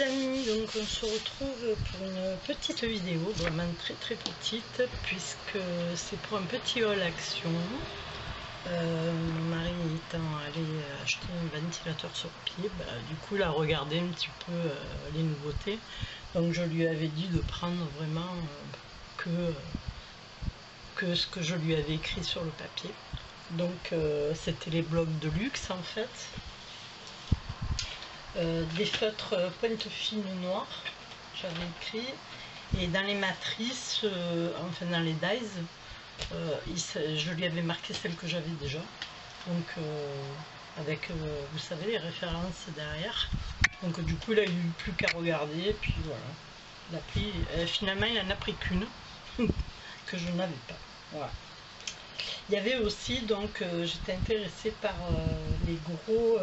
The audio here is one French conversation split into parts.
les amis, donc on se retrouve pour une petite vidéo, vraiment très petite, puisque c'est pour un petit haul action. Mon mari étant allé acheter un ventilateur sur pied, du coup il a regardé un petit peu les nouveautés, donc je lui avais dit de prendre vraiment que ce que je lui avais écrit sur le papier. Donc c'était les blocs de luxe en fait. Des feutres pointe fine noir, j'avais écrit, et dans les matrices, enfin dans les dies, je lui avais marqué celles que j'avais déjà, donc avec, vous savez, les références derrière. Donc du coup il a eu plus qu'à regarder, et puis voilà, il a pris, finalement il en a pris qu'une, que je n'avais pas. Voilà. Il y avait aussi, donc j'étais intéressée par les gros...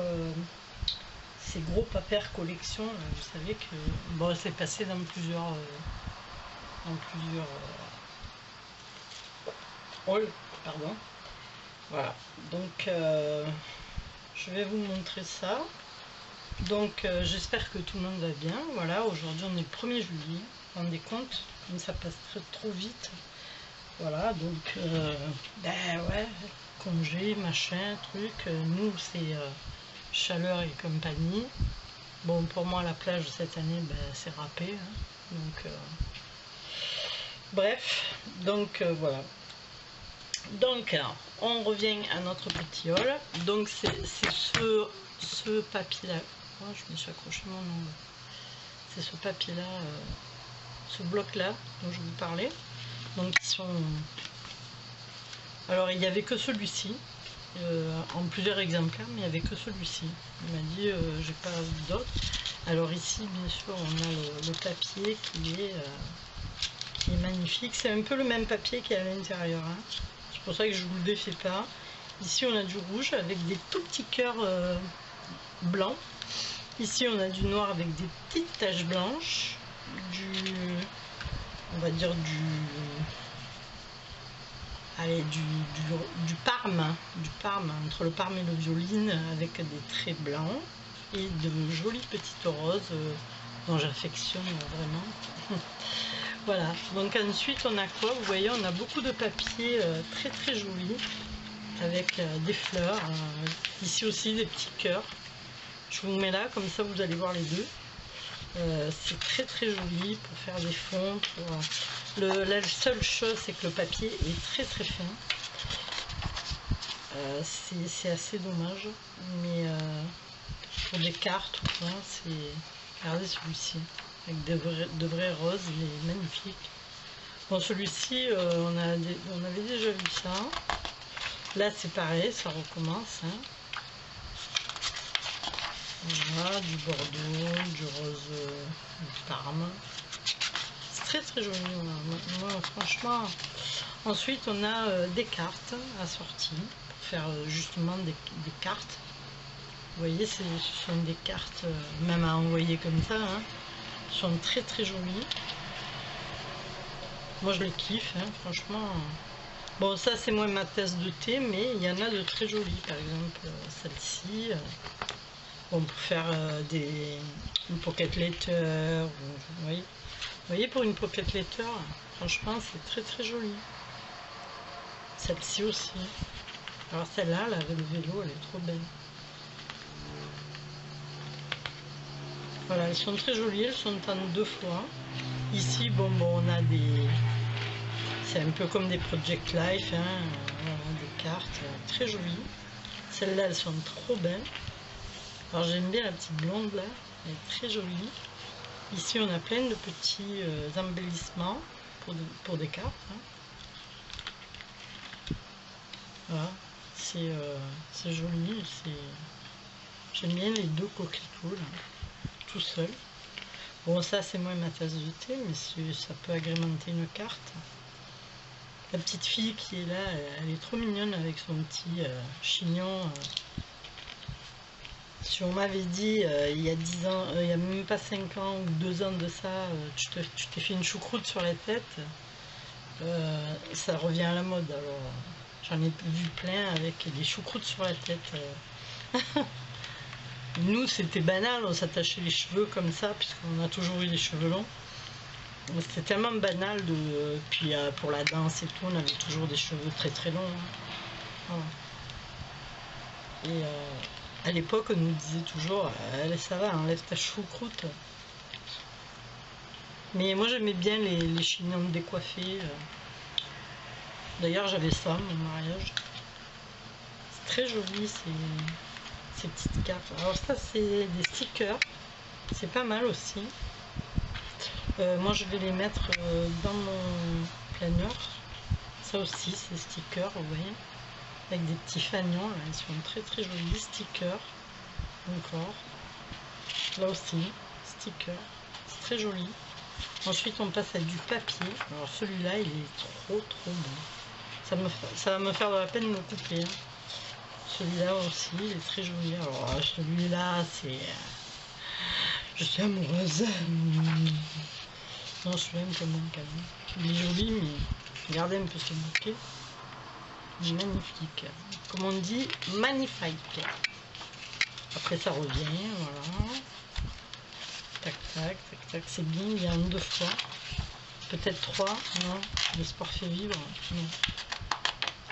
ces gros papers collection, vous savez que bon, c'est passé dans plusieurs halls, pardon. Voilà, donc je vais vous montrer ça. Donc j'espère que tout le monde va bien. Voilà, aujourd'hui on est le 1er juillet, vous vous rendez compte, comme ça passe trop vite. Voilà, donc ben ouais, congé, machin, truc. Nous c'est chaleur et compagnie. Bon, pour moi la plage cette année, c'est râpé, hein. Donc bref, donc voilà. Donc on revient à notre petit haul. Donc c'est ce papier là. Oh, je me suis accroché mon ongle. C'est ce papier là, ce bloc là dont je vous parlais. Donc ils sont, alors il n'y avait que celui-ci en plusieurs exemplaires, mais il n'y avait que celui-ci. Il m'a dit j'ai pas d'autres. Alors ici bien sûr on a le papier qui est magnifique. C'est un peu le même papier qui est à l'intérieur, hein. C'est pour ça que je vous le défais pas. Ici on a du rouge avec des tout petits cœurs blancs. Ici on a du noir avec des petites taches blanches, on va dire du parme, entre le parme et le violine, avec des traits blancs et de jolies petites roses dont j'affectionne vraiment. Voilà, donc ensuite on a quoi? Vous voyez, on a beaucoup de papier très joli avec des fleurs, ici aussi des petits cœurs. Je vous mets là, comme ça vous allez voir les deux. C'est très joli pour faire des fonds. La seule chose, c'est que le papier est très fin. C'est assez dommage, mais pour des cartes ou quoi, c'est... Regardez celui-ci, avec de vrais roses, il est magnifique. Bon, celui-ci, on avait déjà vu ça. Là, c'est pareil, ça recommence, hein. Voilà, du bordeaux, du rose, du parme. C'est très joli. Moi, franchement. Ensuite, on a des cartes assorties pour faire justement des cartes. Vous voyez, ce sont des cartes, même à envoyer comme ça, hein. Elles sont très jolies. Moi, je les kiffe, hein, franchement. Bon, ça, c'est moins ma tasse de thé, mais il y en a de très jolies. Par exemple, celle-ci. Bon, pour faire une pocket letter, vous voyez, pour une pocket letter, franchement c'est très joli. Celle-ci aussi. Alors celle-là, avec le vélo, elle est trop belle. Voilà, elles sont très jolies, elles sont en 2 fois. Ici, bon, on a c'est un peu comme des Project Life, hein, des cartes très jolies. Celles-là, elles sont trop belles. Alors j'aime bien la petite blonde là, elle est très jolie. Ici on a plein de petits embellissements pour des cartes, hein. Voilà, c'est joli, j'aime bien les deux coquelicots là, tout seul. Bon, ça c'est moins ma tasse de thé, mais ça peut agrémenter une carte. La petite fille qui est là, elle est trop mignonne avec son petit chignon. Si on m'avait dit il y a 10 ans, il n'y a même pas 5 ans ou 2 ans de ça, tu t'es fait une choucroute sur la tête, ça revient à la mode. Alors j'en ai vu plein avec des choucroutes sur la tête. Nous, c'était banal, on s'attachait les cheveux comme ça, puisqu'on a toujours eu les cheveux longs. C'était tellement banal de. Puis pour la danse et tout, on avait toujours des cheveux très très longs. Hein. Voilà. Et à l'époque, on nous disait toujours allez, ça va, enlève ta choucroute. Mais moi, j'aimais bien les chignons décoiffés. D'ailleurs, j'avais ça, mon mariage. C'est très joli, ces petites cartes. Alors, ça, c'est des stickers. C'est pas mal aussi. Moi, je vais les mettre dans mon planeur. Ça aussi, c'est stickers, vous voyez. Avec des petits fanions, là. Ils sont très très jolis. Stickers. Encore. Là aussi, stickers. C'est très joli. Ensuite, on passe à du papier. Alors, celui-là, il est trop trop bon. Ça va me faire de la peine de le couper. Hein. Celui-là aussi, il est très joli. Alors, celui-là, c'est... Je suis amoureuse. Non, celui-là, un peu moins quand même. Il est joli, mais regardez un peu ce bouquet. Magnifique. Comme on dit, magnifique. Après, ça revient, voilà. Tac, tac, tac, tac. C'est bien, il y a un 2 fois. Peut-être 3. Non, le sport fait vivre. Non.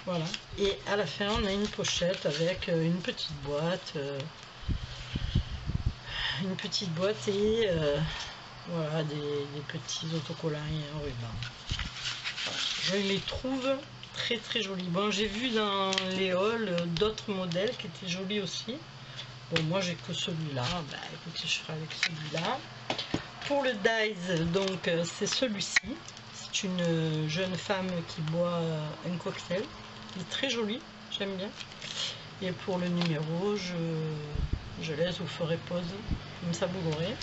Voilà. Et à la fin, on a une pochette avec une petite boîte. Une petite boîte et voilà, des petits autocollants et un ruban. Voilà. Je les trouve très très jolis. Bon, j'ai vu dans les hauls d'autres modèles qui étaient jolis aussi. Bon, moi j'ai que celui-là. Bah écoutez, je ferai avec celui-là. Pour le Dies, donc c'est celui-ci. C'est une jeune femme qui boit un cocktail. Il est très joli, j'aime bien. Et pour le numéro, je laisse, vous ferez pause, comme ça vous l'aurez.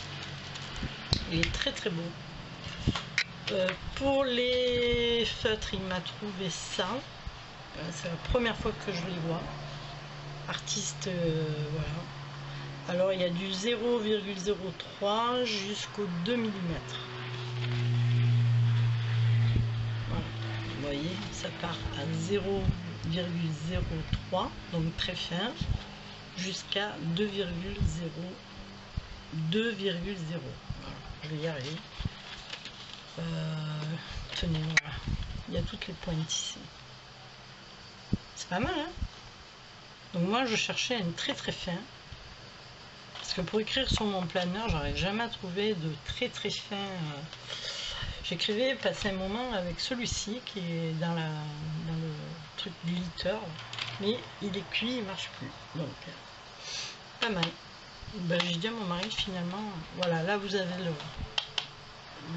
Il est très très beau. Pour les feutres, il m'a trouvé ça. C'est la première fois que je les vois. Artiste, voilà. Alors il y a du 0,03 jusqu'au 2 mm. Voilà. Vous voyez, ça part à 0,03, donc très fin, jusqu'à 2,0. Voilà, je vais y arriver. Tenez, voilà. Il y a toutes les pointes ici. C'est pas mal, hein? Donc moi, je cherchais un très très fin. Parce que pour écrire sur mon planeur, j'arrive jamais à trouver de très très fin. J'écrivais, passer un moment avec celui-ci qui est dans le truc glitter. Mais il est cuit, il marche plus. Donc, pas mal. Ben, j'ai dit à mon mari finalement, voilà, là vous avez le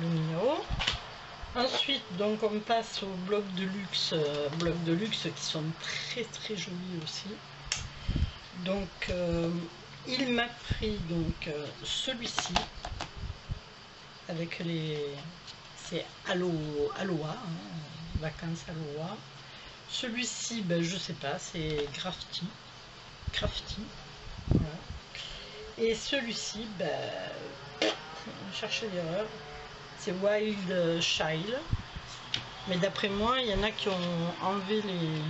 numéro. Ensuite, donc on passe aux blocs de luxe qui sont très très jolis aussi. Donc il m'a pris donc celui-ci avec c'est Aloha, hein, vacances Aloha. Celui-ci, ben je sais pas, c'est crafty. Voilà. Et celui-ci, ben, cherchez l'erreur, c'est Wild Child. Mais d'après moi, il y en a qui ont enlevé les...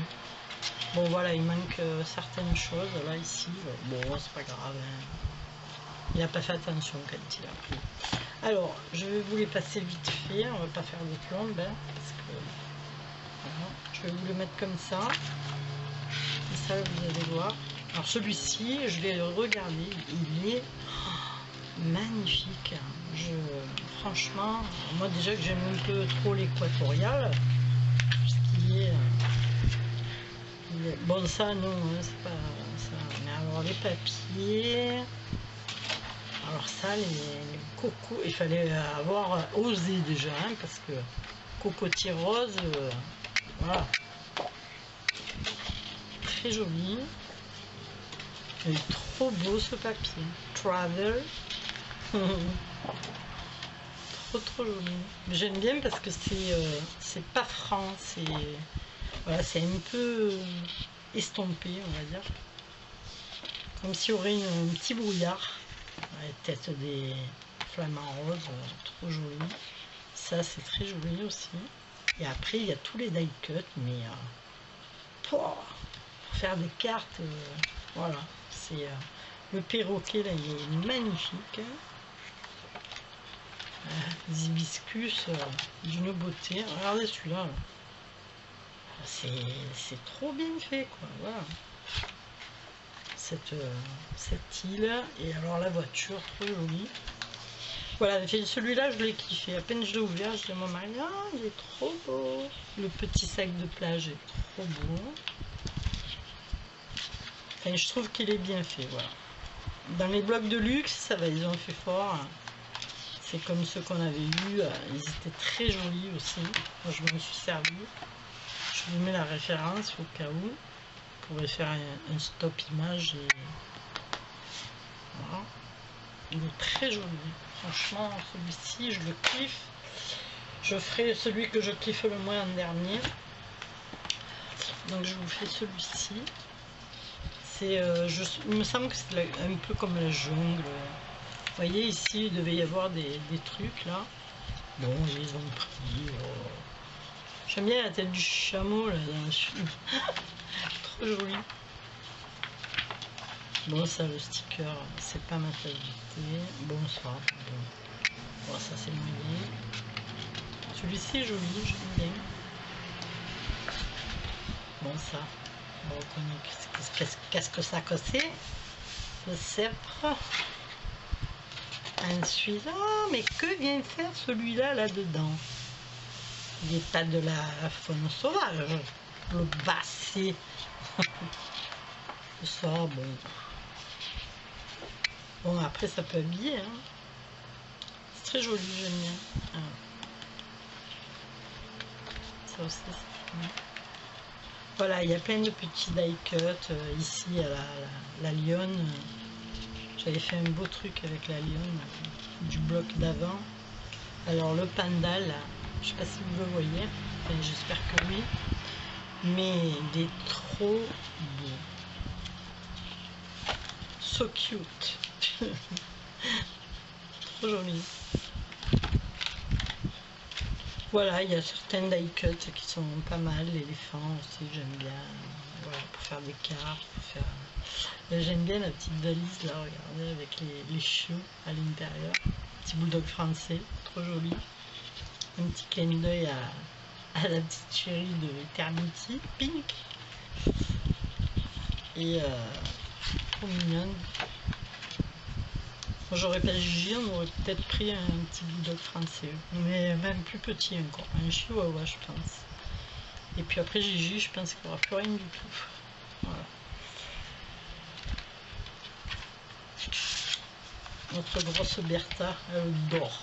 Bon voilà, il manque certaines choses là, ici. Bon, c'est pas grave. Hein. Il n'a pas fait attention quand il a pris. Alors, je vais vous les passer vite fait. On va pas faire des plombes. Hein, parce que... Voilà. Je vais vous le mettre comme ça. Et ça, vous allez voir. Alors celui-ci, je vais le regarder, il est magnifique. Franchement, moi déjà que j'aime un peu trop l'équatorial, ce qui est... Bon ça non, hein, c'est pas ça. Mais alors les papiers... Alors ça, les cocos, il fallait avoir osé déjà, hein, parce que cocotier rose, voilà. Très joli. Il est trop beau ce papier. Travel. Trop joli. J'aime bien parce que c'est pas franc, c'est voilà, c'est un peu estompé, on va dire. Comme s'il y aurait un petit brouillard. La tête des flamants roses, trop joli. Ça c'est très joli aussi. Et après il y a tous les die cuts, mais pour faire des cartes, voilà. C'est Le perroquet, là, il est magnifique. Les hibiscus d'une beauté. Regardez celui-là. C'est trop bien fait, quoi. Voilà. Cette île. Et alors la voiture, trop jolie. Voilà, celui-là, je l'ai kiffé. À peine je l'ai ouvert, je dis à mon mari, ah, il est trop beau. Le petit sac de plage est trop beau. Enfin, je trouve qu'il est bien fait, voilà. Dans les blocs de luxe, ça va, ils ont fait fort. C'est comme ceux qu'on avait eus. Ils étaient très jolis aussi. Moi, je m'en suis servi. Je vous mets la référence au cas où. Vous pourrez faire un stop image. Et... voilà. Il est très joli. Franchement, celui-ci, je le kiffe. Je ferai celui que je kiffe le moins en dernier. Donc, je vous fais celui-ci. C'est, il me semble que c'est un peu comme la jungle. Vous voyez, ici, il devait y avoir des trucs, là. Bon, ils ont pris... J'aime bien la tête du chameau, là, dans le film. Trop joli. Bon, ça, le sticker, c'est pas ma tasse de thé. Bonsoir. Bon, ça, c'est le mouillé. Celui-ci est joli, j'aime bien. Bon, ça. On reconnaît qu'est-ce que ça que c'est. Le sceptre. Ensuite, oh, mais que vient faire celui-là, là-dedans? L'état de la faune sauvage. Le basset. Ça, bon. Bon, après, ça peut habiller. Hein. C'est très joli, j'aime bien. Ah. Ça aussi, c'est bien. Voilà, il y a plein de petits die cuts. Ici, à la lionne. J'avais fait un beau truc avec la lionne du bloc d'avant. Alors, le panda, là, je sais pas si vous le voyez. Enfin, j'espère que oui. Mais il est trop beau. So cute. Trop joli. Voilà, il y a certaines die cuts qui sont pas mal. L'éléphant aussi, j'aime bien. Voilà, pour faire des cartes. Pour faire... J'aime bien la petite valise là, regardez, avec les chiots à l'intérieur. Petit bulldog français, trop joli. Un petit clin d'œil à la petite chérie de Eternity, Pink. Et trop mignonne. J'aurais pas Gigi, on aurait peut-être pris un petit bulldog français, mais même plus petit encore, un chihuahua je pense. Et puis après Gigi, je pense qu'il n'y aura plus rien du tout. Voilà. Notre grosse Bertha, elle dort.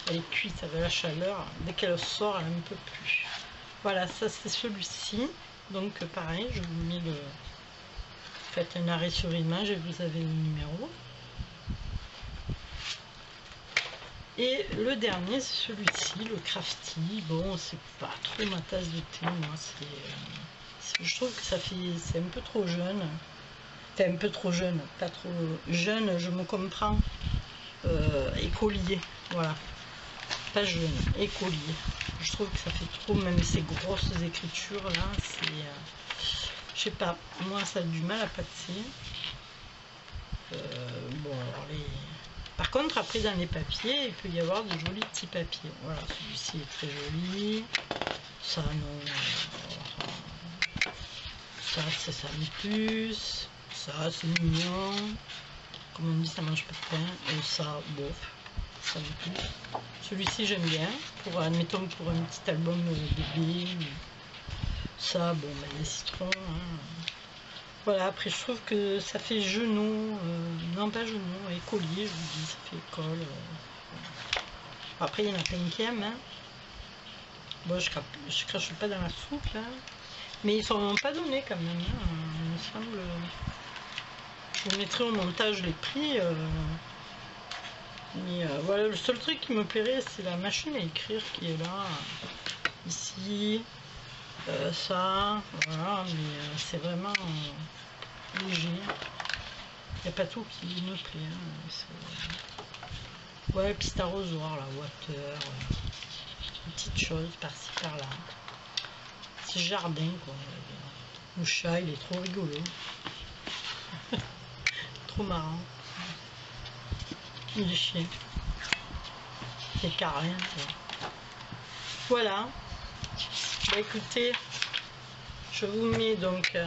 Elle est cuite avec la chaleur. Dès qu'elle sort, elle n'en peut plus. Voilà, ça c'est celui-ci. Donc pareil, je vous mets le... Faites un arrêt sur image et vous avez le numéro. Et le dernier, c'est celui-ci, le Crafty. Bon, c'est pas trop ma tasse de thé, moi. Je trouve que ça fait... C'est un peu trop jeune. Enfin, un peu trop jeune. Pas trop jeune, je me comprends. Écolier, voilà. Pas jeune, écolier. Je trouve que ça fait trop, même ces grosses écritures là, c'est... je sais pas, moi ça a du mal à passer. Bon, alors les... Par contre, après dans les papiers, il peut y avoir de jolis petits papiers. Voilà, celui-ci est très joli. Ça, non. Ça, ça me plus. Ça, c'est mignon. Comme on dit, ça mange pas de pain. Et ça, bof. Ça me plus. Celui-ci, j'aime bien. Pour, admettons, pour un petit album bébé. Ça, bon, ben, les citrons. Hein. Voilà, après je trouve que ça fait genou, non pas genou, écolier, je vous dis, ça fait école. Après il y en a plein qui aiment, hein. Bon, je crache pas dans la soupe là, mais ils sont pas donnés quand même, hein. Il me semble. Je vous mettrai au montage les prix. Mais voilà, le seul truc qui me plairait, c'est la machine à écrire qui est là, ici. Ça, voilà, mais c'est vraiment léger. Il n'y a pas tout qui me plaît. Hein, ouais, puis c'est arrosoir, la water, une petite chose par-ci par-là. C'est jardin, quoi. Le chat, il est trop rigolo. trop marrant. Il est chien. C'est carré. Voilà. Bah, écoutez, je vous mets donc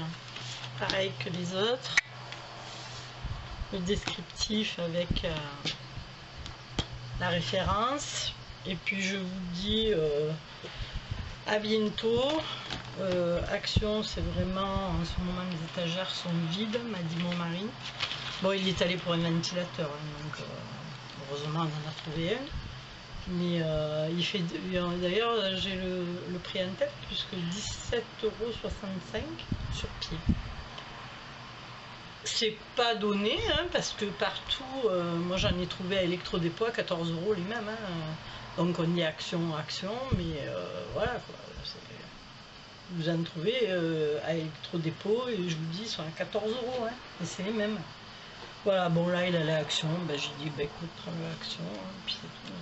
pareil que les autres. Le descriptif avec la référence. Et puis je vous dis à bientôt. Action, c'est vraiment en ce moment les étagères sont vides, m'a dit mon mari. Bon, il est allé pour un ventilateur, hein, donc heureusement on en a trouvé un. Mais il fait d'ailleurs j'ai le prix en tête puisque 17,65 € sur pied. C'est pas donné hein, parce que partout, moi j'en ai trouvé à Electrodépôt à 14 € les mêmes. Hein, donc on dit action, mais voilà quoi. Vous en trouvez à Electrodépôt et je vous dis ils sont à 14 € hein, et c'est les mêmes. Voilà, bon là il a l'action, ben, j'ai dit bah écoute prends l'action, hein, puis c'est tout.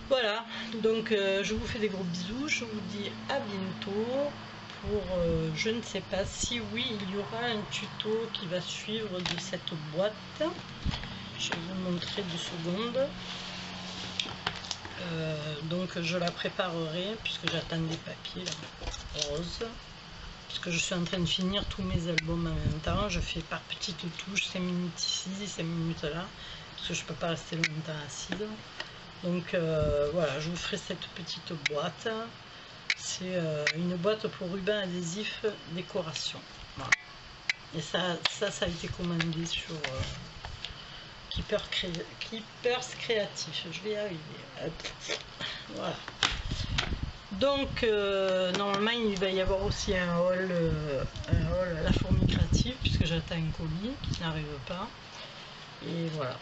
Voilà, donc je vous fais des gros bisous, je vous dis à bientôt pour, je ne sais pas si oui, il y aura un tuto qui va suivre de cette boîte. Je vais vous montrer 2 secondes. Donc je la préparerai puisque j'attends des papiers là, roses. Puisque je suis en train de finir tous mes albums en même temps. Je fais par petites touches, 5 minutes ici, 5 minutes là. Parce que je ne peux pas rester longtemps assise. Donc voilà, je vous ferai cette petite boîte. C'est une boîte pour ruban adhésif décoration. Voilà. Et ça a été commandé sur Keepers Créatif. Je vais y arriver. Voilà. Donc normalement il va y avoir aussi un haul à la fourmi créative puisque j'attends un colis qui n'arrive pas. Et voilà.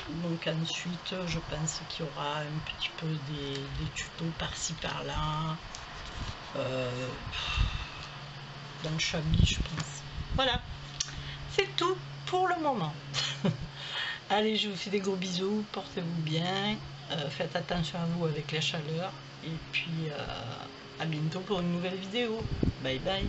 Donc ensuite je pense qu'il y aura un petit peu des tutos par-ci par-là dans le Chablis je pense. Voilà, c'est tout pour le moment. Allez, je vous fais des gros bisous, portez-vous bien, faites attention à vous avec la chaleur et puis à bientôt pour une nouvelle vidéo. Bye bye.